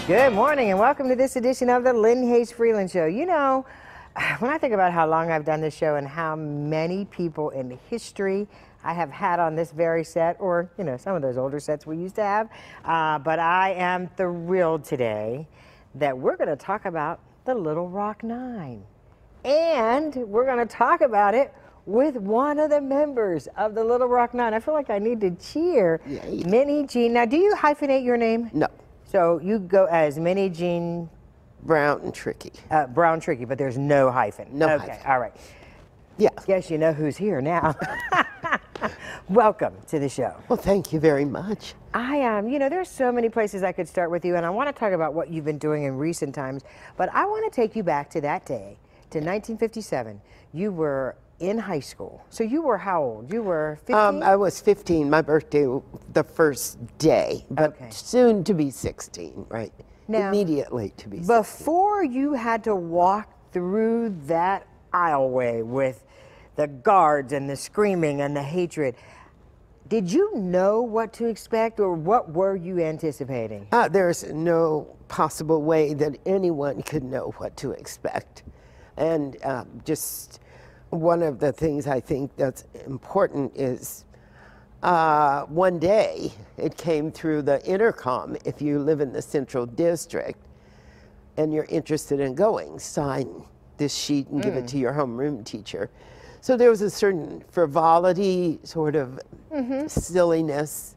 Good morning and welcome to this edition of the Lynne Hayes-Freeland Show. You know, when I think about how long I've done this show and how many people in history I have had on this very set, or, you know, some of those older sets we used to have, but I am thrilled today that we're going to talk about the Little Rock Nine. And we're going to talk about it with one of the members of the Little Rock Nine. I feel like I need to cheer. Yay. Minniejean. Now, do you hyphenate your name? No. So you go as Minniejean Brown and Tricky. Brown Tricky, but there's no hyphen. No okay, hyphen. all right. Yeah. Guess you know who's here now. Welcome to the show. Well, thank you very much. You know, there's so many places I could start with you, and I want to talk about what you've been doing in recent times, but I want to take you back to that day, to 1957. You were in high school. So you were how old? You were 15? I was 15. My birthday, the first day, but Okay. soon to be 16, right? Now, immediately to be 16. Before you had to walk through that aisleway with the guards and the screaming and the hatred, did you know what to expect, or what were you anticipating? There's no possible way that anyone could know what to expect. And just one of the things I think that's important is one day it came through the intercom. If you live in the Central District and you're interested in going, sign this sheet and give it to your homeroom teacher. So there was a certain frivolity, sort of silliness,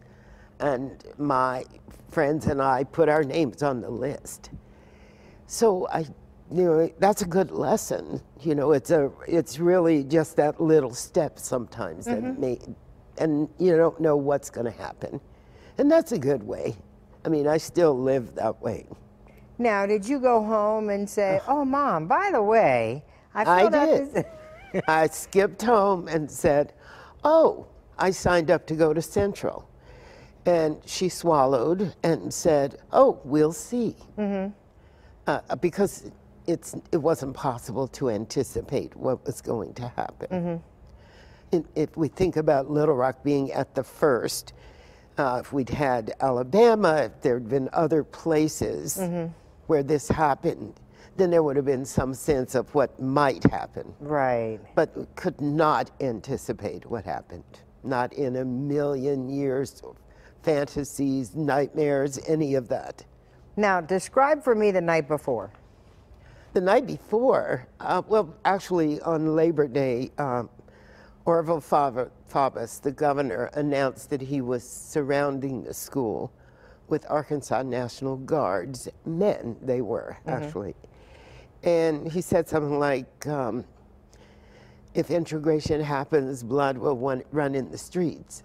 and my friends and I put our names on the list. So you know, that's a good lesson. You know, it's really just that little step sometimes that and you don't know what's going to happen. And that's a good way. I mean, I still live that way. Now, did you go home and say, oh, Mom, by the way, I did. I skipped home and said, oh, I signed up to go to Central. And she swallowed and said, oh, we'll see. Because it wasn't possible to anticipate what was going to happen. If we think about Little Rock being at the first, if we'd had Alabama, if there'd been other places where this happened, then there would have been some sense of what might happen. Right. But we could not anticipate what happened. Not in a million years of fantasies, nightmares, any of that. Now, describe for me the night before. The night before, well, actually on Labor Day, Orville Faubus, the governor, announced that he was surrounding the school with Arkansas National Guards, men they were, actually. And he said something like, if integration happens, blood will run in the streets.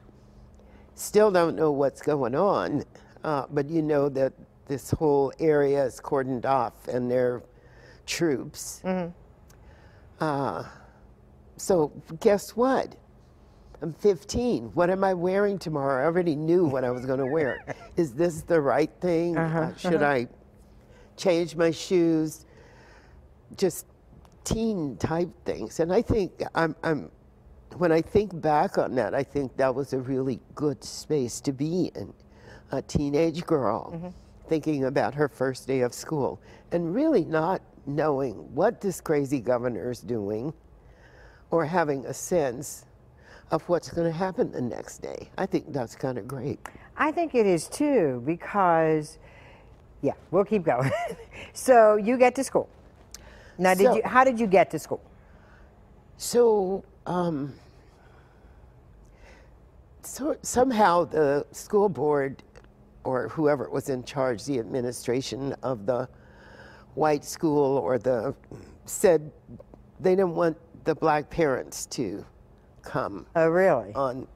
Still don't know what's going on, but you know that this whole area is cordoned off and they're troops. So guess what? I'm 15. What am I wearing tomorrow? I already knew what I was going to wear. Is this the right thing? Should I change my shoes? Just teen type things. And I think when I think back on that, I think that was a really good space to be in. A teenage girl thinking about her first day of school and really not knowing what this crazy governor is doing or having a sense of what's going to happen the next day. I think that's kind of great. I think it is too, because, yeah, we'll keep going. So you get to school. Now, how did you get to school? So, somehow the school board, or whoever was in charge, the administration of the white school, said they didn't want the black parents to come. Oh, really? On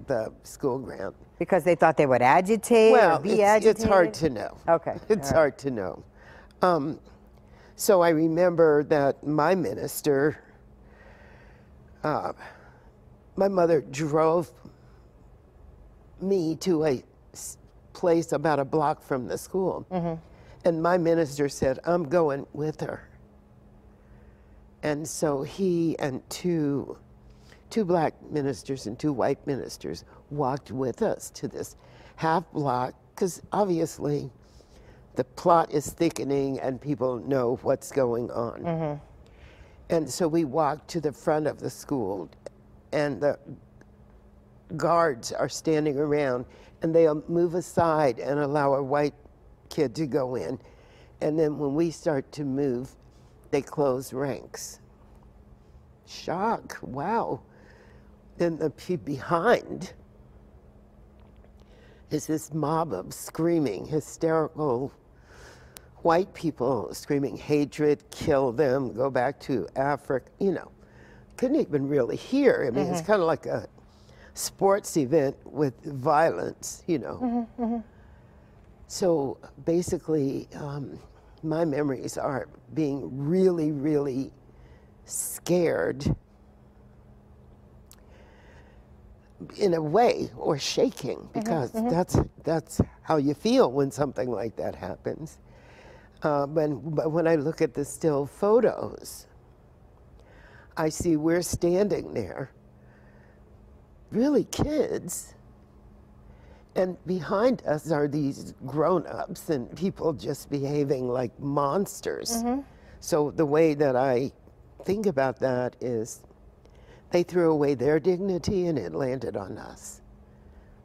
the school ground. Because they thought they would agitate or be agitated? It's hard to know. Okay. It's hard to know. So I remember that my minister, my mother drove me to a place about a block from the school. And my minister said, I'm going with her. And so he and two black ministers and two white ministers walked with us to this half block, because obviously the plot is thickening and people know what's going on. And so we walk to the front of the school, and the guards are standing around, and they'll move aside and allow a white kid to go in. And then when we start to move, they close ranks. Shock, wow. Then the behind is this mob of screaming, hysterical white people screaming hatred, kill them, go back to Africa, you know. Couldn't even really hear. I mean, it's kind of like a sports event with violence, you know. So basically, my memories are being really, really scared in a way, or shaking, because that's how you feel when something like that happens. But when I look at the still photos, I see we're standing there, really kids, and behind us are these grown-ups and people just behaving like monsters. So the way that I think about that is they threw away their dignity and it landed on us.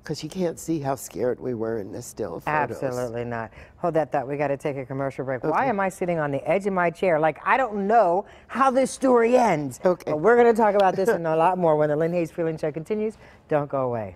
Because you can't see how scared we were in the still photos. Absolutely not. Hold that thought. We got to take a commercial break. Okay. Why am I sitting on the edge of my chair? Like, I don't know how this story ends. Okay. But we're going to talk about this and a lot more when the Lynne Hayes-Freeland Show continues. Don't go away.